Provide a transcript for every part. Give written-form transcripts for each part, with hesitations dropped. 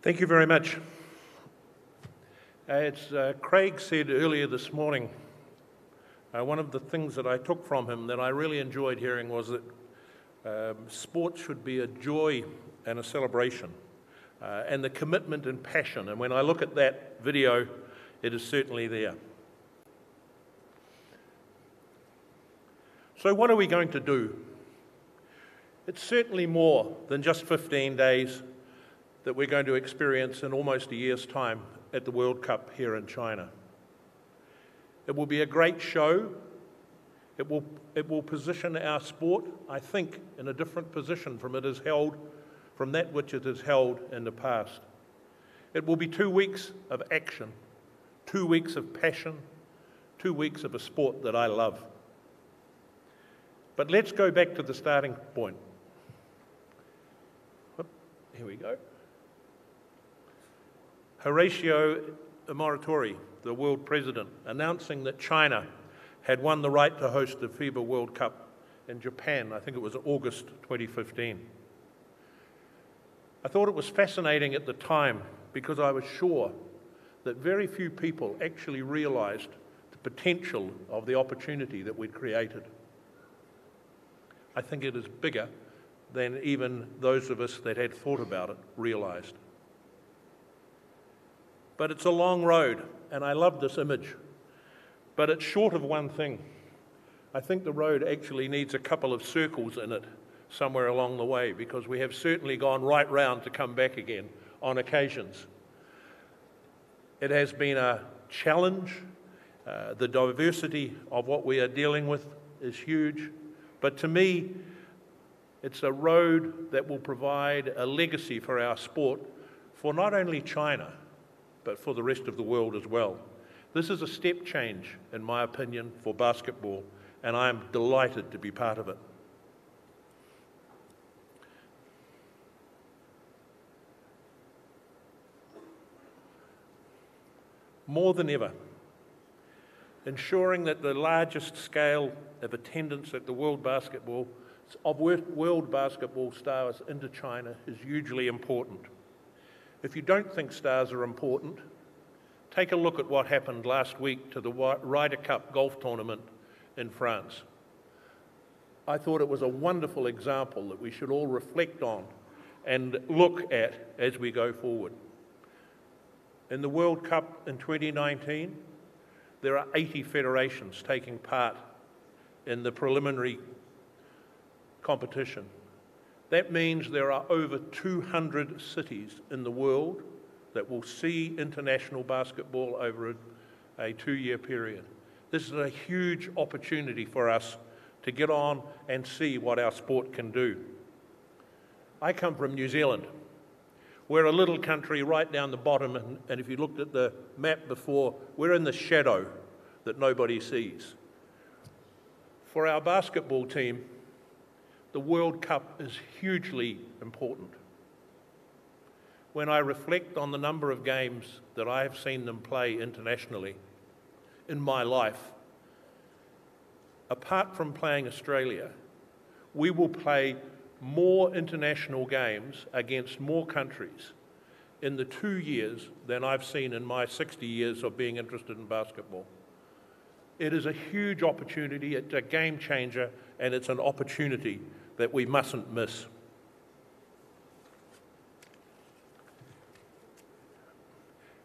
Thank you very much. As Craig said earlier this morning, one of the things that I took from him that I really enjoyed hearing was that sport should be a joy and a celebration, and the commitment and passion. And when I look at that video, it is certainly there. So what are we going to do? It's certainly more than just 15 days that we're going to experience in almost a year's time at the World Cup here in China. It will be a great show. It will position our sport, I think, in a different position from that which it has held in the past. It will be 2 weeks of action, 2 weeks of passion, 2 weeks of a sport that I love. But let's go back to the starting point. Here we go. Horacio Morituri, the world president, announcing that China had won the right to host the FIBA World Cup in Japan. I think it was August 2015. I thought it was fascinating at the time because I was sure that very few people actually realized the potential of the opportunity that we'd created. I think it is bigger than even those of us that had thought about it realized. But it's a long road, and I love this image. But it's short of one thing. I think the road actually needs a couple of circles in it somewhere along the way, because we have certainly gone right round to come back again on occasions. It has been a challenge. The diversity of what we are dealing with is huge. But to me, it's a road that will provide a legacy for our sport for not only China, but for the rest of the world as well. This is a step change, in my opinion, for basketball, and I am delighted to be part of it. More than ever, ensuring that the largest scale of attendance at the world basketball stars into China is hugely important. If you don't think stars are important, take a look at what happened last week to the Ryder Cup golf tournament in France. I thought it was a wonderful example that we should all reflect on and look at as we go forward. In the World Cup in 2019, there are 80 federations taking part in the preliminary competition. That means there are over 200 cities in the world that will see international basketball over a 2-year period. This is a huge opportunity for us to get on and see what our sport can do. I come from New Zealand. We're a little country right down the bottom, and if you looked at the map before, we're in the shadow that nobody sees. For our basketball team, the World Cup is hugely important. When I reflect on the number of games that I have seen them play internationally in my life, apart from playing Australia, we will play more international games against more countries in the 2 years than I've seen in my 60 years of being interested in basketball. It is a huge opportunity, it's a game changer, and it's an opportunity that we mustn't miss.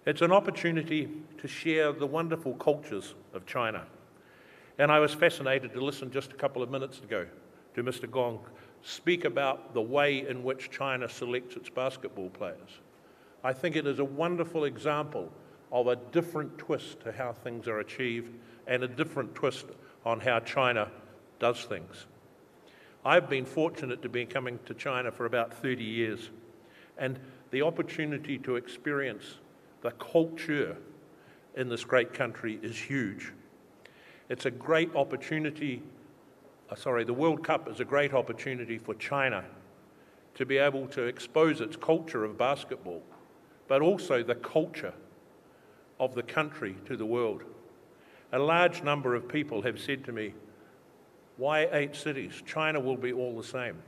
It's an opportunity to share the wonderful cultures of China. And I was fascinated to listen just a couple of minutes ago to Mr. Gong speak about the way in which China selects its basketball players. I think it is a wonderful example of a different twist to how things are achieved and a different twist on how China does things. I've been fortunate to be coming to China for about 30 years, and the opportunity to experience the culture in this great country is huge. It's a great opportunity, the World Cup is a great opportunity for China to be able to expose its culture of basketball, but also the culture of the country to the world. A large number of people have said to me, why 8 cities? China will be all the same.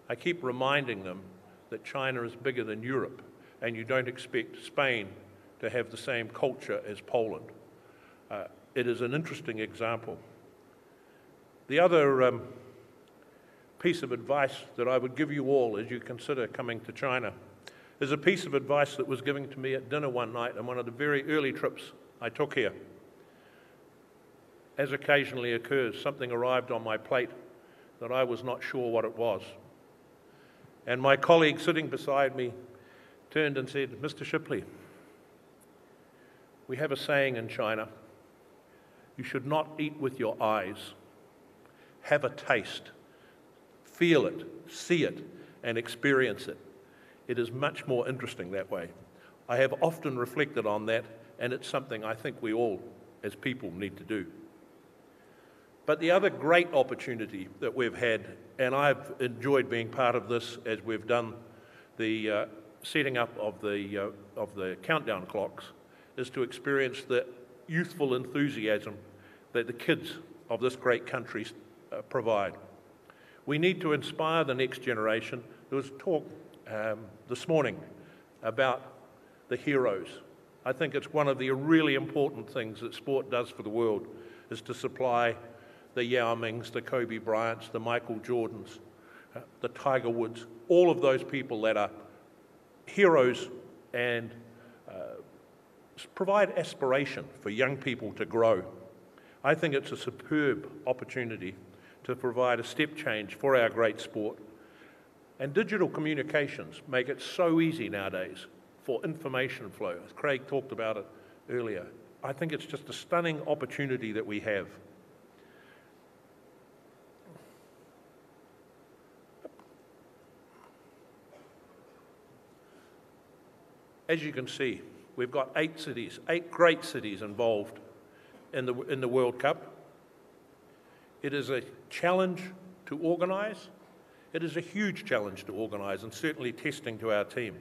I keep reminding them that China is bigger than Europe. and you don't expect Spain to have the same culture as Poland. It is an interesting example. The other piece of advice that I would give you all as you consider coming to China is a piece of advice that was given to me at dinner one night on one of the very early trips I took here. As occasionally occurs, something arrived on my plate that I was not sure what it was. And my colleague sitting beside me turned and said, "Mr. Shipley, we have a saying in China, you should not eat with your eyes. Have a taste, feel it, see it, and experience it. It is much more interesting that way." I have often reflected on that, and it's something I think we all, as people, need to do. But the other great opportunity that we've had, and I've enjoyed being part of this as we've done the setting up of the countdown clocks, is to experience the youthful enthusiasm that the kids of this great country provide. We need to inspire the next generation. There was talk this morning about the heroes. I think it's one of the really important things that sport does for the world, is to supply the Yao Mings, the Kobe Bryants, the Michael Jordans, the Tiger Woods, all of those people that are heroes and provide aspiration for young people to grow. I think it's a superb opportunity to provide a step change for our great sport. And digital communications make it so easy nowadays for information flow. As Craig talked about it earlier. I think it's just a stunning opportunity that we have. As you can see, we've got 8 cities, 8 great cities involved in the World Cup. It is a challenge to organise. It is a huge challenge to organise, and certainly testing to our team.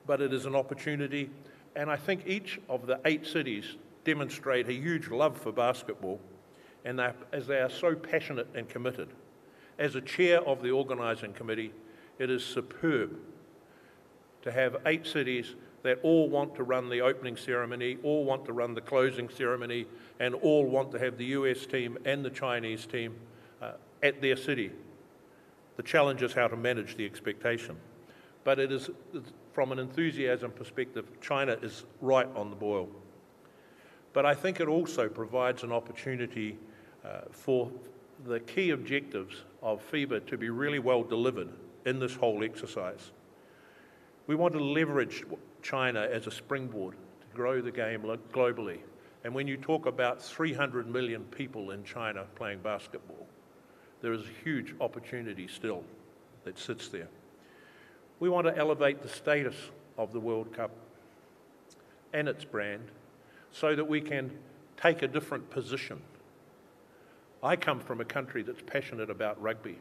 But it is an opportunity, and I think each of the 8 cities demonstrate a huge love for basketball, and as they are so passionate and committed. As a chair of the organising committee, it is superb to have 8 cities that all want to run the opening ceremony, all want to run the closing ceremony, and all want to have the US team and the Chinese team at their city. The challenge is how to manage the expectation. But it is, from an enthusiasm perspective, China is right on the boil. But I think it also provides an opportunity for the key objectives of FIBA to be really well delivered in this whole exercise. We want to leverage China as a springboard to grow the game globally. And when you talk about 300 million people in China playing basketball, there is a huge opportunity still that sits there. We want to elevate the status of the World Cup and its brand so that we can take a different position. I come from a country that's passionate about rugby.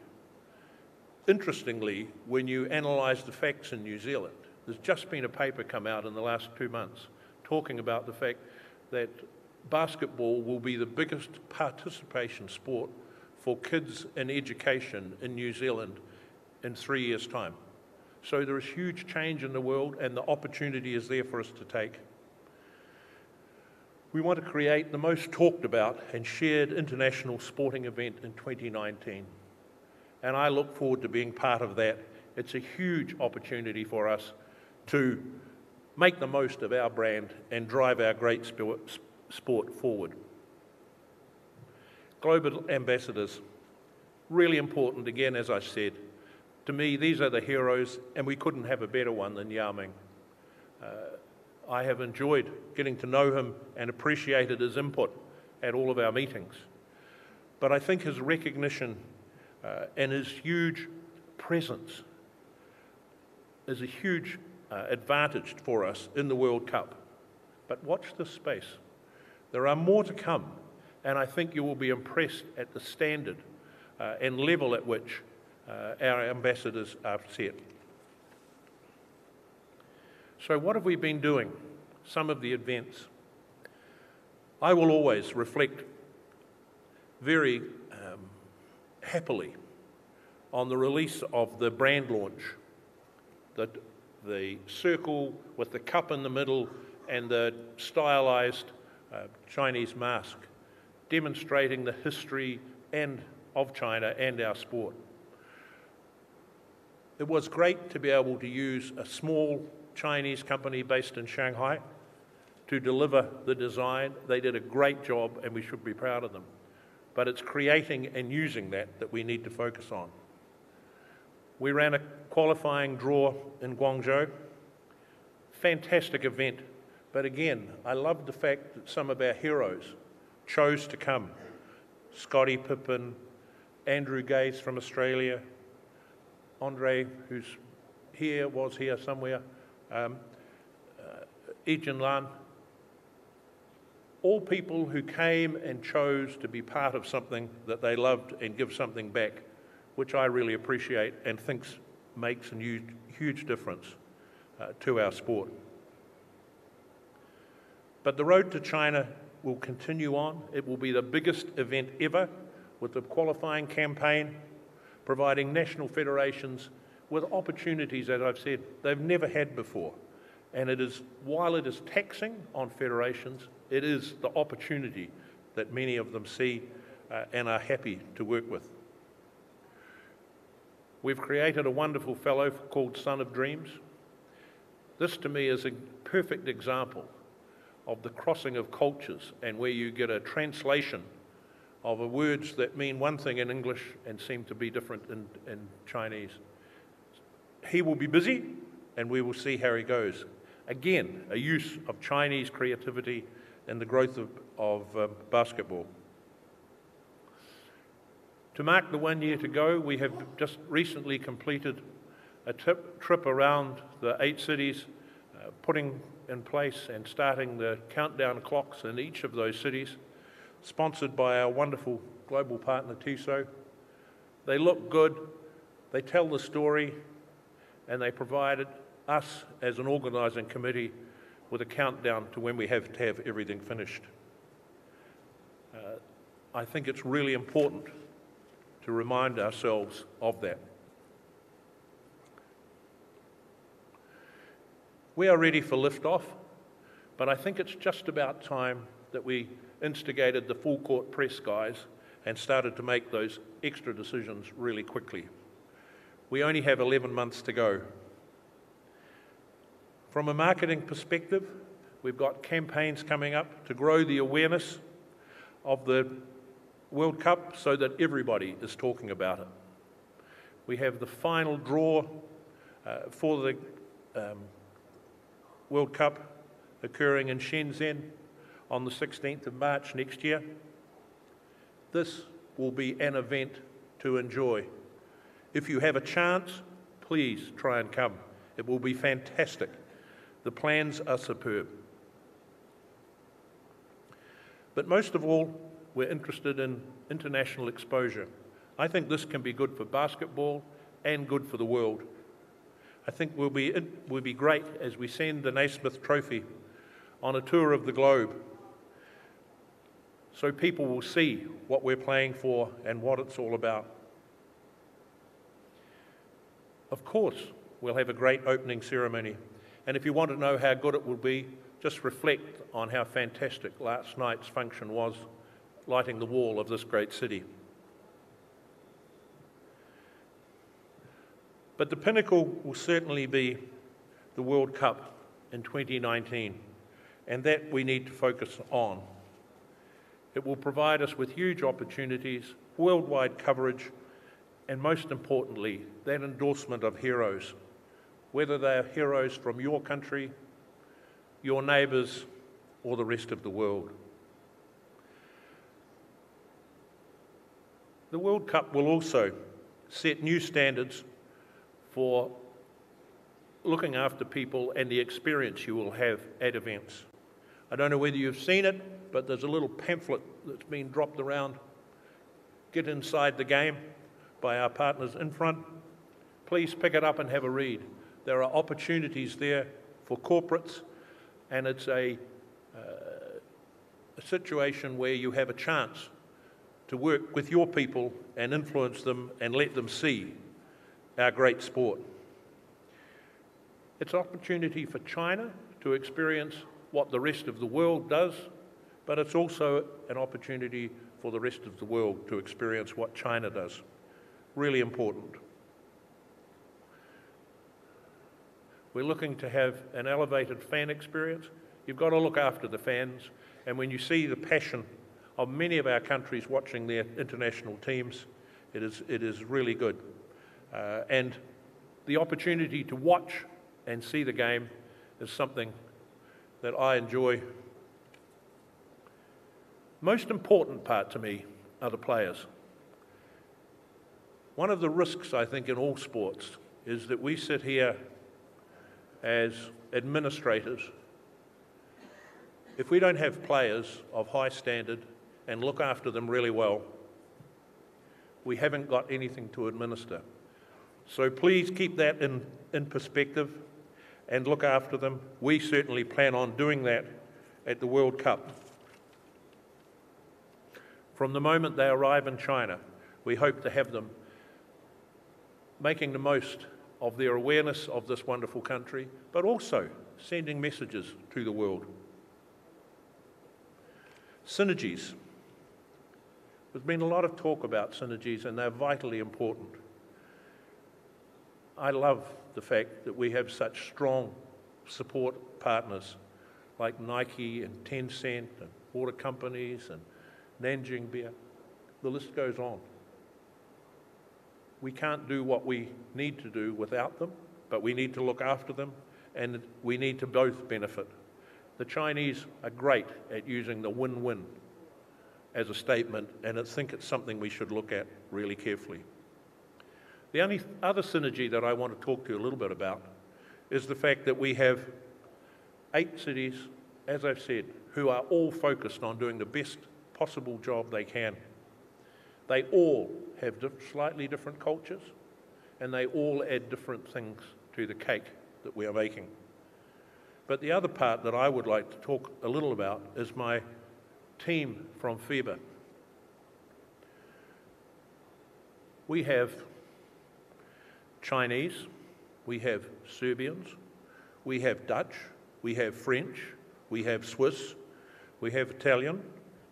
Interestingly, when you analyse the facts in New Zealand, there's just been a paper come out in the last 2 months talking about the fact that basketball will be the biggest participation sport for kids in education in New Zealand in 3 years' time. So there is huge change in the world, and the opportunity is there for us to take. We want to create the most talked about and shared international sporting event in 2019. And I look forward to being part of that. It's a huge opportunity for us to make the most of our brand and drive our great sport forward. Global ambassadors, really important, again, as I said. To me, these are the heroes, and we couldn't have a better one than Yao Ming. I have enjoyed getting to know him and appreciated his input at all of our meetings. But I think his recognition and his huge presence is a huge advantage for us in the World Cup. But watch this space. There are more to come, and I think you will be impressed at the standard and level at which our ambassadors are set. So what have we been doing? Some of the events. I will always reflect very happily on the release of the brand launch the circle with the cup in the middle and the stylized Chinese mask, demonstrating the history of China and our sport. It was great to be able to use a small Chinese company based in Shanghai to deliver the design. They did a great job and we should be proud of them. But it's creating and using that we need to focus on. We ran a qualifying draw in Guangzhou. Fantastic event. But again, I love the fact that some of our heroes chose to come. Scottie Pippen, Andrew Gaze from Australia, Andre, who's was here somewhere, Ejin Lan, all people who came and chose to be part of something that they loved and give something back, which I really appreciate and think makes a huge difference to our sport. But the road to China will continue on. It will be the biggest event ever, with the qualifying campaign, providing national federations with opportunities, as I've said, they've never had before. And while it is taxing on federations, it is the opportunity that many of them see and are happy to work with. We've created a wonderful fellow called Son of Dreams. This, to me, is a perfect example of the crossing of cultures and where you get a translation of words that mean one thing in English and seem to be different in Chinese. He will be busy, and we will see how he goes. Again, a use of Chinese creativity and the growth of basketball. To mark the 1 year to go, we have just recently completed a trip around the 8 cities, putting in place and starting the countdown clocks in each of those cities, sponsored by our wonderful global partner, Tissot. They look good, they tell the story, and they provided us as an organising committee with a countdown to when we have to have everything finished. I think it's really important to remind ourselves of that. We are ready for liftoff, but I think it's just about time that we instigated the full court press guys and started to make those extra decisions really quickly. We only have 11 months to go. From a marketing perspective, we've got campaigns coming up to grow the awareness of the World Cup so that everybody is talking about it. We have the final draw for the World Cup occurring in Shenzhen on the 16th of March next year. This will be an event to enjoy. If you have a chance, please try and come. It will be fantastic. The plans are superb. But most of all, we're interested in international exposure. I think this can be good for basketball and good for the world. I think will be great as we send the Naismith Trophy on a tour of the globe, so people will see what we're playing for and what it's all about. Of course, we'll have a great opening ceremony, and if you want to know how good it will be, just reflect on how fantastic last night's function was, lighting the wall of this great city. But the pinnacle will certainly be the World Cup in 2019, and that we need to focus on. It will provide us with huge opportunities, worldwide coverage, and most importantly, that endorsement of heroes, whether they are heroes from your country, your neighbours, or the rest of the world. The World Cup will also set new standards for looking after people and the experience you will have at events. I don't know whether you've seen it, but there's a little pamphlet that's been dropped around. Get inside the game by our partners in front. Please pick it up and have a read. There are opportunities there for corporates, and it's a situation where you have a chance to work with your people and influence them and let them see our great sport. It's an opportunity for China to experience what the rest of the world does, but it's also an opportunity for the rest of the world to experience what China does. Really important. We're looking to have an elevated fan experience. You've got to look after the fans, and when you see the passion of many of our countries watching their international teams, it is really good. And the opportunity to watch and see the game is something that I enjoy. Most important part to me are the players. One of the risks, I think, in all sports is that we sit here as administrators. If we don't have players of high standard and look after them really well, we haven't got anything to administer. So please keep that in perspective and look after them. We certainly plan on doing that at the World Cup. From the moment they arrive in China, we hope to have them making the most of their awareness of this wonderful country, but also sending messages to the world. Synergies. There's been a lot of talk about synergies, and they're vitally important. I love the fact that we have such strong support partners like Nike and Tencent and water companies and Nanjing Beer. The list goes on. We can't do what we need to do without them, but we need to look after them, and we need to both benefit. The Chinese are great at using the win-win as a statement, and I think it's something we should look at really carefully. The only other synergy that I want to talk to you a little bit about is the fact that we have 8 cities, as I've said, who are all focused on doing the best possible job they can. They all have slightly different cultures, and they all add different things to the cake that we are making. But the other part that I would like to talk a little about is my team from FIBA. We have Chinese, we have Serbians, we have Dutch, we have French, we have Swiss, we have Italian,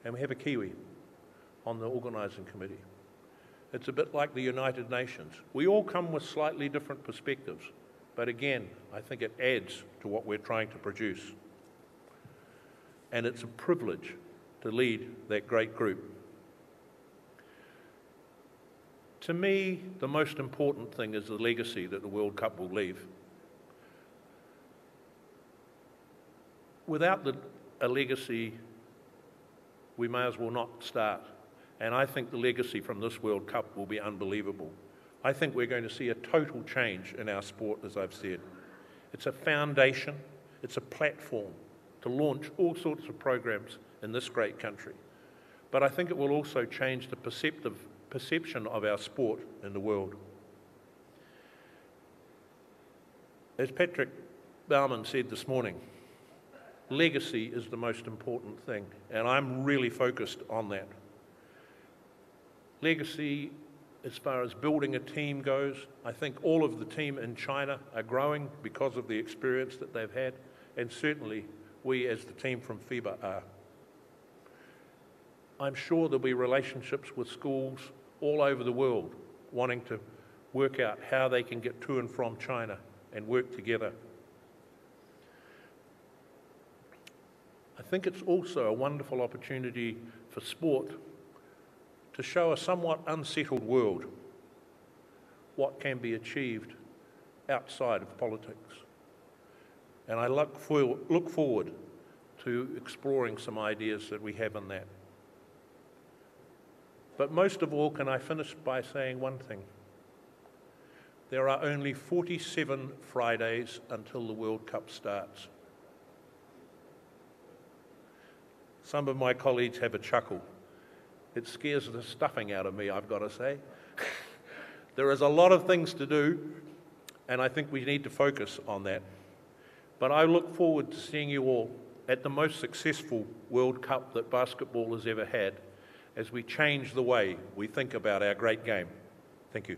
and we have a Kiwi on the organising committee. It's a bit like the United Nations. We all come with slightly different perspectives, but again, I think it adds to what we're trying to produce. And it's a privilege to lead that great group. To me, the most important thing is the legacy that the World Cup will leave. Without a legacy, we may as well not start. And I think the legacy from this World Cup will be unbelievable. I think we're going to see a total change in our sport, as I've said. It's a foundation, it's a platform to launch all sorts of programs in this great country. But I think it will also change the perception of our sport in the world. As Patrick Baumann said this morning, legacy is the most important thing, and I'm really focused on that. Legacy, as far as building a team goes, I think all of the team in China are growing because of the experience that they've had, and certainly we as the team from FIBA are. I'm sure there'll be relationships with schools all over the world wanting to work out how they can get to and from China and work together. I think it's also a wonderful opportunity for sport to show a somewhat unsettled world what can be achieved outside of politics. And I look forward to exploring some ideas that we have in that. But most of all, can I finish by saying one thing? There are only 47 Fridays until the World Cup starts. Some of my colleagues have a chuckle. It scares the stuffing out of me, I've got to say. There is a lot of things to do, and I think we need to focus on that. But I look forward to seeing you all at the most successful World Cup that basketball has ever had, as we change the way we think about our great game. Thank you.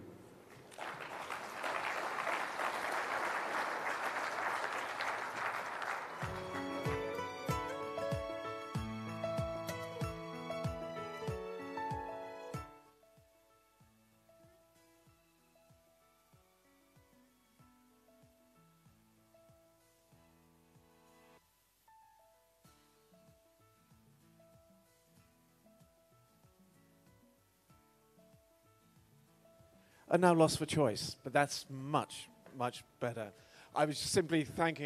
are now lost for choice. But that's much, much better. I was simply thanking